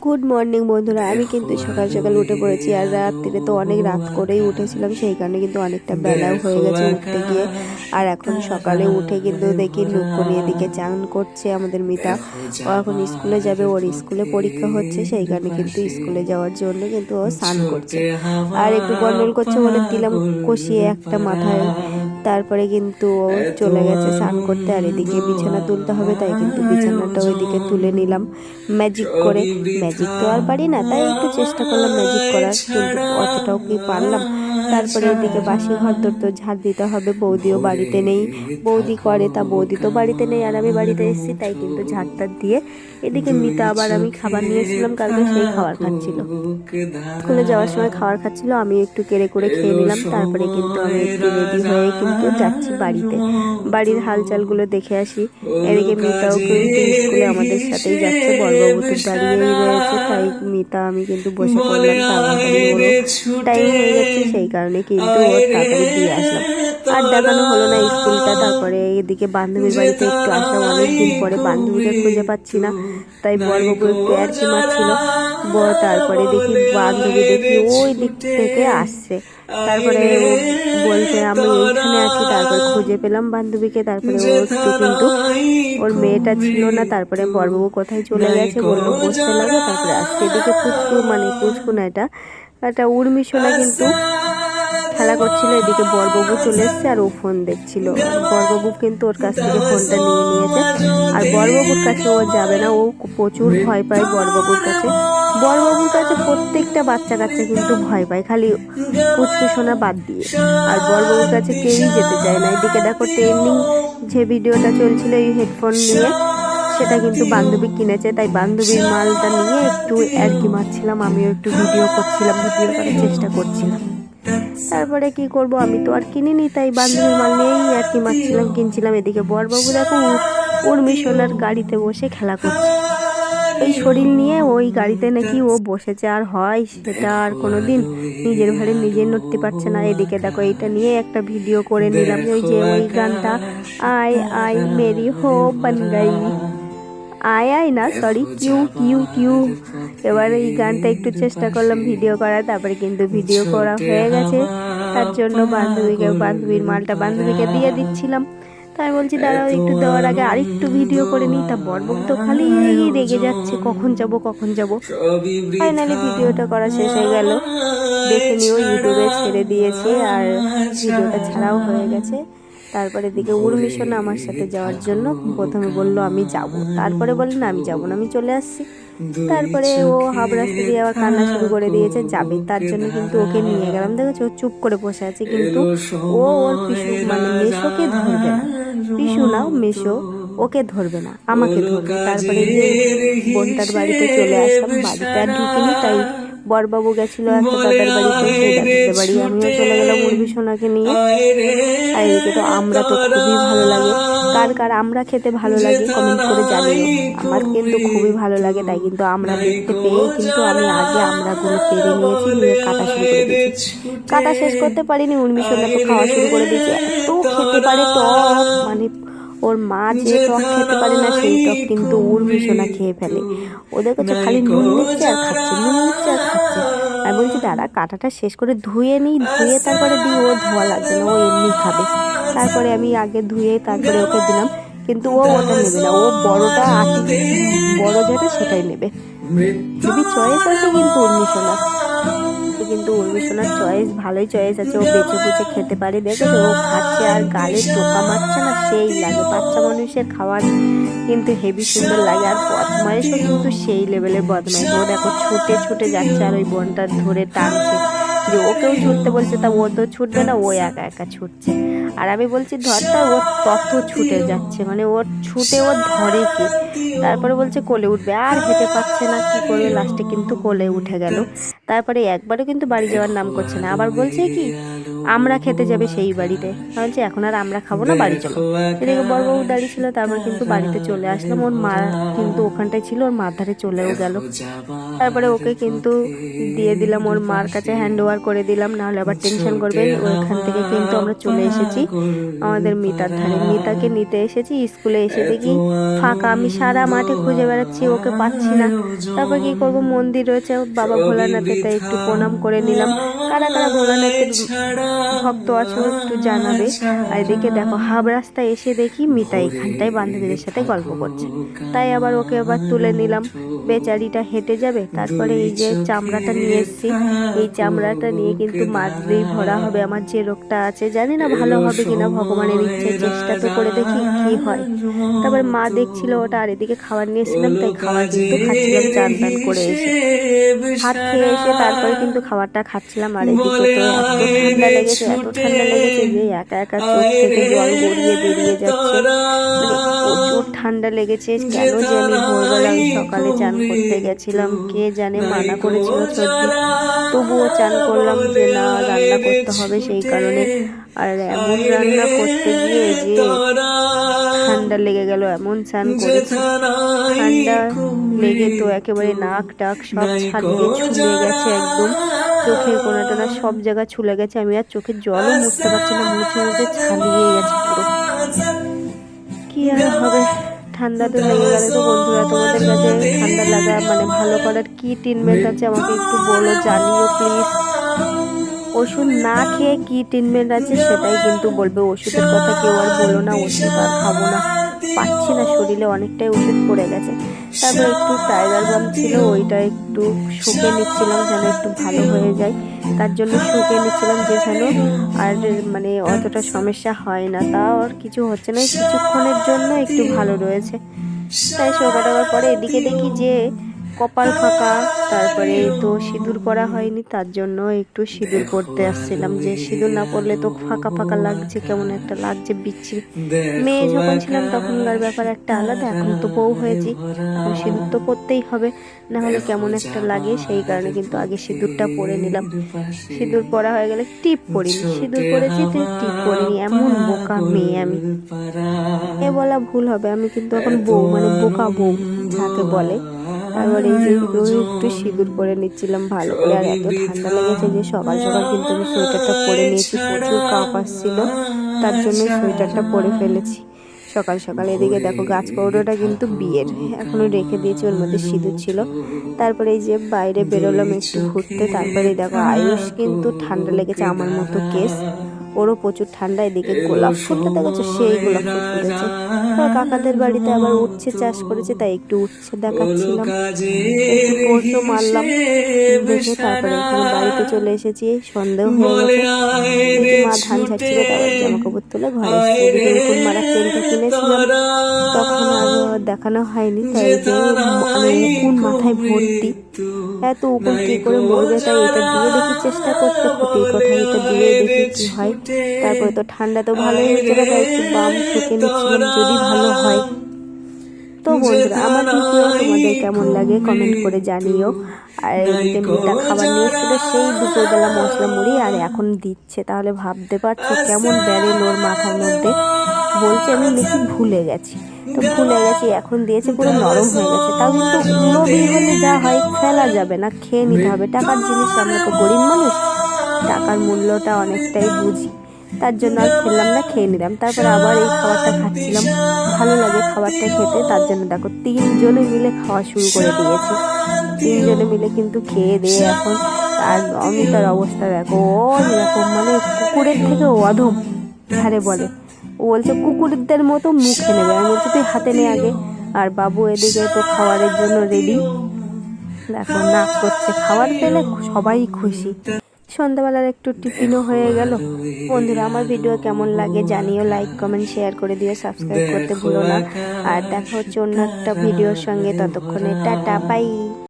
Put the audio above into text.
Good morning বন্ধুরা। আমি কিন্তু সকাল সকাল উঠে পড়েছি, আর রাত্রিরে তো অনেক রাত করেই উঠেছিলাম, সেই কারণে কিন্তু অনেকটা বেলাও হয়ে গেছে উঠতে গিয়ে। আর এখন সকালে উঠে কিন্তু দেখি লুকনি এদিকে চান করছে আমাদের মিতা। ও এখন স্কুলে যাবে, ওর স্কুলে পরীক্ষা হচ্ছে, সেই কারণে কিন্তু স্কুলে যাওয়ার জন্য কিন্তু ও স্নান করছে। আর একটু গন্ডল করছে বলে দিলাম কষিয়ে একটা মাথায়। তারপরে কিন্তু ও চলে গেছে স্নান করতে। আর এদিকে বিছানা তুলতে হবে, তাই কিন্তু বিছানাটা ওইদিকে তুলে নিলাম ম্যাজিক করে। ম্যাজিক তো আর পারি না, তাই একটু চেষ্টা করলাম ম্যাজিক করার, কিন্তু অতটাও কি পারলাম। তারপরে এদিকে বাসি ঘর দর তো ঝাড় দিতে হবে, বৌদিও বাড়িতে নেই। বৌদি করে, তা বৌদি তো বাড়িতে নেই আর আমি বাড়িতে এসেছি, তাই কিন্তু ঝাড়টার দিয়ে এদিকে মিতা আবার আমি খাবার নিয়েছিলাম কালকে, সেই খাবার খাচ্ছিল। স্কুলে যাওয়ার সময় খাবার খাচ্ছিল, আমি একটু কেড়ে করে খেয়ে নিলাম। তারপরে কিন্তু আমি একটু রেডি হয়ে কিন্তু যাচ্ছি বাড়িতে, বাড়ির হালচালগুলো দেখে আসি। এদিকে মিতাও কিন্তু স্কুলে আমাদের সাথেই যাচ্ছে, বড়বাবু তো দাঁড়িয়েই রয়েছে, তাই মিতা আমি কিন্তু বসে পড়লাম। তাড়াতাড়ি ওরও টাইম হয়ে যাচ্ছে, সেই কারণে কিন্তু ওর তাড়াতাড়ি দিয়ে আসলাম। আর দেখানো হলো না স্কুলটা। তারপরে এদিকে বান্ধবীর বাড়িতে একটু আসলাম, অনেকদিন পরে বান্ধবীকে খুঁজে পাচ্ছি না, তাই বড়বাবু একটু কি মারছিল। তারপরে দেখি বান্ধবী দেখি ওই দিক থেকে আসছে, তারপরে বলছে আমি এইখানে আছি। তারপরে খুঁজে পেলাম বান্ধবীকে। তারপরে ও একটু কিন্তু ওর মেয়েটা ছিল না। তারপরে বড়বাবু কোথায় চলে গেছে বললো বসতে লাগো, তারপরে আসছে। এদিকে পুচকু না এটা একটা উর্মিশোনা কিন্তু খেলা করছিল। এদিকে বড়বাবু চলে এসছে আর ও ফোন দেখছিল। বড়বাবু কিন্তু ওর কাছ থেকে ফোনটা নিয়ে নিয়েছে, আর বড়বাবুর কাছে ও যাবে না, ও প্রচুর ভয় পায় বড়বাবুর কাছে। বড়বাবুর কাছে প্রত্যেকটা বাচ্চা কাচ্চা কিন্তু ভয় পায়, খালি পুচকুসোনা বাদ দিয়ে। আর বড়বাবুর কাছে কেউই যেতে চায় না। এদিকে দেখো ট্রেন্ডিং যে ভিডিওটা চলছিল এই হেডফোন নিয়ে, সেটা কিন্তু বান্ধবী কিনেছে, তাই বান্ধবীর মালটা নিয়ে একটু কি মারছিলাম, আমিও একটু ভিডিও করছিলাম, ভিডিও করার চেষ্টা করছিলাম। তারপরে কি করব, আমি তো আর কিনিনি, তাই বান্ধবীর মাল নিয়েই কি মারছিলাম, কিনছিলাম। এদিকে বড়বাবু দেখো উর্মিশোনার গাড়িতে বসে খেলা করছে। এই শরীর নিয়ে ওই গাড়িতে নাকি ও বসেছে, আর হয় সেটা আর কোনোদিন নিজের ভারে নিজে নড়তে পারছে না। এদিকে দেখো এইটা নিয়ে একটা ভিডিও করে নিলাম, ওই যে ওই গানটা আই আই মেরি হো বন গাই, আয় আয় না সরি কিউ কিউ কিউ। এবার এই গানটা একটু চেষ্টা করলাম ভিডিও করার, তারপরে কিন্তু ভিডিও করা হয়ে গেছে। তার জন্য বান্ধবীর মালটা বান্ধবীকে দিয়ে দিচ্ছিলাম। তাই বলছি দাঁড়াও একটু দেওয়ার আগে আরেকটু ভিডিও করে নিই। তা বড়বাবু তো খালি রেগে যাচ্ছে, কখন যাব কখন যাব। ফাইনালি ভিডিওটা করা শেষ হয়ে গেল, দেখে নিও, ইউটিউবে ছেড়ে দিয়েছি আর ভিডিওটা ছাড়াও হয়ে গেছে। তারপরে দিকে উর্মিশোনা আমার সাথে যাওয়ার জন্য প্রথমে বলল আমি যাব, তারপরে বলল না আমি যাবো না, আমি চলে আসছি। তারপরে ও হাফ রাস্তা দিয়ে আবার কান্না শুরু করে দিয়েছে, যাবে। তার জন্য কিন্তু ওকে নিয়ে গেলাম। দেখেছো চুপ করে বসে আছে, কিন্তু ও ওর পিসু মানে মেশোকে ধরবে না, পিসু নাও মেশো, ওকে ধরবে না, আমাকে ধরবে। তারপরে যে বোনটার বাড়িতে চলে আসলাম, বাড়িতে আর ঢুকিনি, তাই বড়বাবু গেছিল একটা দাদার বাড়িতে, সেই দাদাদের বাড়ি আমিও চলে গেলাম উর্মিশোনাকে নিয়ে। আর এদিকে তো আমরা তো খুবই ভালো লাগে, কার কার আমরা খেতে ভালো লাগে কমেন্ট করে জানিও। আমার কিন্তু খুবই ভালো লাগে, তাই কিন্তু আমরা দেখতে পেয়েই কিন্তু আমি আগে আমরাগুলো পেরে নিয়েছি, নিয়ে কাটা শুরু করে দিয়েছি। কাটা শেষ করতে পারিনি, উর্মিশোনা তো খাওয়া শুরু করে দিয়েছে। এত খেতে পারে টক, মানে ওর মা যে টক খেতে পারে না সেই টক কিন্তু উর্মিশোনা খেয়ে ফেলে। ওদের কাছে খালি নুন নিচ্ছে আর খাচ্ছে, নুন নিচ্ছে আর খাচ্ছে। আমি বলছি দাঁড়া কাঁটাটা শেষ করে ধুয়ে নিই, ধুয়ে তারপরে দিই, ও ধোয়া লাগবে না, ও এমনি খাবে। তারপরে আমি আগে ধুয়ে তারপরে ওকে দিলাম, কিন্তু ও ওটা নেবে না, ও বড়টা বড় যেটা সেটাই নেবে। হেভি চয়েস আছে কিন্তু উর্মিশোনার, কিন্তু উর্মিশোনার চয়েস ভালোই চয়েস আছে, ও বেছে বুঝে খেতে পারে। দেখেছো ও খাচ্ছে আর গালে টোকা মারছে না, সেই লাগে। বাচ্চা মানুষের খাবার কিন্তু হেভি সুন্দর লাগে। আর বদমাইশও কিন্তু সেই লেভেলের বদমাইশ, ও দেখো ছুটে ছুটে যাচ্ছে আর ওই বোনটা ধরে টানছে, যে ওকেও ছুটতে বলছে, তা ও তো ছুটবে না, ও একা একা ছুটছে। আর আমি বলছি ধরটা, ও তত ছুটে যাচ্ছে, মানে ওর ছুটে ও ধরে কে। তারপরে বলছে কোলে উঠবে, আর হেঁটে পাচ্ছে না, কি করবে, লাস্টে কিন্তু কোলে উঠে গেল। তারপরে একবারও কিন্তু বাড়ি যাওয়ার নাম করছে না, আবার বলছে কি আমরা খেতে যাবে সেই বাড়িতে। বলছে এখন আর আমরা খাবো না, বাড়ি চলো। এদিকে বড়বাবু দাঁড়িয়ে ছিল, তারপর কিন্তু বাড়িতে চলে আসলাম। ওর মা কিন্তু ওখানটায় ছিল, ওর মার ধারে চলেও গেল। তারপরে ওকে কিন্তু দিয়ে দিলাম ওর মার কাছে, হ্যান্ড ওভার করে দিলাম, নাহলে আবার টেনশন করবে। ওইখান থেকে কিন্তু আমরা চলে এসেছি আমাদের মিতার ধারে। মিতাকে নিতে এসেছি, স্কুলে এসে দেখি ফাঁকা। আমি সারা মাঠে খুঁজে বেড়াচ্ছি, ওকে পাচ্ছি না। তারপর কি করব, মন্দির রয়েছে বাবা ভোলানাথের, তাই একটু প্রণাম করে নিলাম। কারা কারা ভোলানাথের ভক্ত আছো একটু জানাবে। আর এদিকে দেখো হাফ রাস্তায় এসে দেখি মিতা এখানটায় বান্ধবীদের সাথে গল্প করছে, তাই আবার ওকে আবার তুলে নিলাম। বেচারিটা হেঁটে যাবে। তারপরে এই যে চামড়াটা নিয়ে এসেছি, এই চামড়াটা নিয়ে কিন্তু মাদুরেই ভরা হবে। আমার যে রোগটা আছে জানি না ভালো হবে কিনা, ভগবানের ইচ্ছে, চেষ্টা তো করে দেখি কি হয়। তারপরে মা দেখছিল ওটা, আর এদিকে খাবার নিয়ে এসেছিলাম, তাই খাবার কিন্তু খাচ্ছিলাম চান টান করে এসে। ভাত খেয়ে এসে তারপরে কিন্তু খাবারটা খাচ্ছিলাম। আর এদিকে তো এত ঠান্ডা লেগেছে, এত ঠান্ডা লেগেছে যে একা একা চোখ থেকে জল গড়িয়ে বেরিয়ে যাচ্ছে। মানে প্রচুর ঠান্ডা লেগেছে। কেন যে আমি ভোরবেলা সকালে চান করতে গেছিলাম, কে জানে মানা করেছিল সর্দি, তবুও চান করলাম যে না রান্না করতে হবে সেই কারণে। আর এমন রান্না করতে গিয়ে যে ঠান্ডা লেগে গেল, এমন চান করেছি ঠান্ডা লেগে তো একেবারে নাক টাক সব ছালিয়ে ছুলে গেছে, একদম চোখের কোনা টোনা সব জায়গা ছুলে গেছে। আমি আর চোখের জলও মুছতে পারছি না, মুছে মুছে ছালিয়ে গেছে পুরো। কি আর হবে, ঠান্ডা তো লেগে গেলে তো বন্ধুরা তোমাদের কাছে ঠান্ডা লাগা মানে ভালো করার কি ট্রিটমেন্ট আছে আমাকে একটু বলো, জানিও প্লিজ। ওষুধ না খেয়ে কি ট্রিটমেন্ট আছে সেটাই কিন্তু বলবে। ওষুধের কথা কেউ আর বলো না, ওষুধ আর খাবো না, পাচ্ছি না, শরীরে অনেকটাই ওষুধ পড়ে গেছে। তারপর একটু টাইগার বাম ছিল, ওইটা একটু শুকে নিচ্ছিলাম যেন একটু ভালো হয়ে যায়, তার জন্য শুকে নিচ্ছিলাম যে যেন আর মানে অতটা সমস্যা হয় না। তাও আর কিছু হচ্ছে না, কিছুক্ষণের জন্য একটু ভালো রয়েছে। তাই শোকা টাকার পরে এদিকে দেখি যে কপাল ফাঁকা, তারপরে তো সিঁদুর পরা হয়নি, তার জন্য একটু সিঁদুর পরতে আসছিলাম। যে সিঁদুর না পরলে তো ফাঁকা ফাঁকা লাগছে, কেমন একটা লাগছে বিচ্ছিরি। মেয়ে যখন ছিলাম তখনকার ব্যাপার একটা আলাদা, এখন তো বউ হয়েছি, এখন সিঁদুর তো পরতেই হবে, না হলে কেমন একটা লাগে। সেই কারণে কিন্তু আগে সিঁদুরটা পরে নিলাম। সিঁদুর পরা হয়ে গেলে টিপ পরিনি, সিঁদুর পরেছি তো টিপ পরিনি, এমন বোকা মেয়ে আমি। এ বলা ভুল হবে, আমি কিন্তু এখন বউ মানে বোকা বউ যাকে বলে। তারপর এই যে একটু সিঁদুর পরে নিচ্ছিলাম ভালো করে। আর এত ঠান্ডা লেগেছে যে সকাল সকাল কিন্তু আমি সোয়েটারটা পরে নিয়েছি, প্রচুর কাঁপ আসছিল, তার জন্য সোয়েটারটা পরে ফেলেছি সকাল সকাল। এদিকে দেখো গাছ কৌটোটা কিন্তু বিয়ের, এখনো রেখে দিয়েছি, ওর মধ্যে সিঁদুর ছিল। তারপরে এই যে বাইরে বেরোলাম একটু ঘুরতে। তারপরে দেখো আয়ুষ কিন্তু ঠান্ডা লেগেছে আমার মতো কেস, ওরও প্রচুর ঠান্ডা। এদিকে গোলাপ ফুলটা দেখেছো, সেই গোলাপ ফুল ফুটেছে। কাকাদের বাড়িতে আবার উচ্ছে চাষ করেছে, তাই একটু উচ্ছে দেখাচ্ছিলাম, একটু পোস্টও মারলাম দেখে। তারপরে এখানে বাড়িতে চলে এসেছি, সন্দেহ হয়ে গেছে। দেখি মা ধান ছাড়ছিল, তারপর জামা কাপড় তুলে ঘরে এসেছি। এদিকে উকুন মারার তেলটা কিনেছিলাম, তখন আর দেখানো হয়নি, তাই যে উকুন মাথায় ভর্তি, এত উকুন কি করে মরবে, তাই এটা দিয়ে দেখি চেষ্টা করতে, ক্ষতির কথা, এটা দিয়ে দেখি কি হয়। তারপরে তো ঠান্ডা তো ভালোই হয়েছিল, তাই একটু বাম শুকে নিচ্ছিলাম যদি ভালো হয়। তো বন্ধুরা আমার ভিডিও তোমাদের কেমন লাগে কমেন্ট করে জানিও। আর এদিকে মিতা খাবার নিয়ে এসেছিলো, সেই দুপুরবেলা মশলা মুড়ি আর এখন দিচ্ছে, তাহলে ভাবতে পারছো কেমন ব্যারেল ওর মাথার মধ্যে। বলছে আমি নাকি ভুলে গেছি, তো ভুলে গেছি, এখন দিয়েছে পুরো নরম হয়ে গেছে। তাও কিন্তু লোভী হলে যা হয় ফেলা যাবে না, খেয়ে নিতে হবে, টাকার জিনিস, আমরা তো গরিব মানুষ, টাকার মূল্যটা অনেকটাই বুঝি, তার জন্য আর ফেললাম না, খেয়ে নিলাম। তারপর আবার এই খাবারটা খাচ্ছিলাম, ভালো লাগে খাবারটা খেতে, তার জন্য দেখো 3 জনে মিলে খাওয়া শুরু করে দিয়েছে। 3 জনে মিলে কিন্তু খেয়ে দিয়ে এখন। আর অমিতার অবস্থা দেখো, এরকম মানে কুকুরের থেকে অধম ধারে বলে, ও বলছে কুকুরদের মতো মুখে নেবে, আমি বলছি তুই হাতে নে আগে। আর বাবু এদিকে তো খাবারের জন্য রেডি, দেখো নাচ করছে, খাবার পেলে সবাই খুশি। সন্ধ্যাবেলার একটু টিফিনও হয়ে গেল। বন্ধুরা আমার ভিডিও কেমন লাগে জানিও, লাইক কমেন্ট শেয়ার করে দিও, সাবস্ক্রাইব করতে ভুলো না। আর দেখা হচ্ছে অন্য একটা ভিডিওর সঙ্গে, ততক্ষণে টাটা বাই।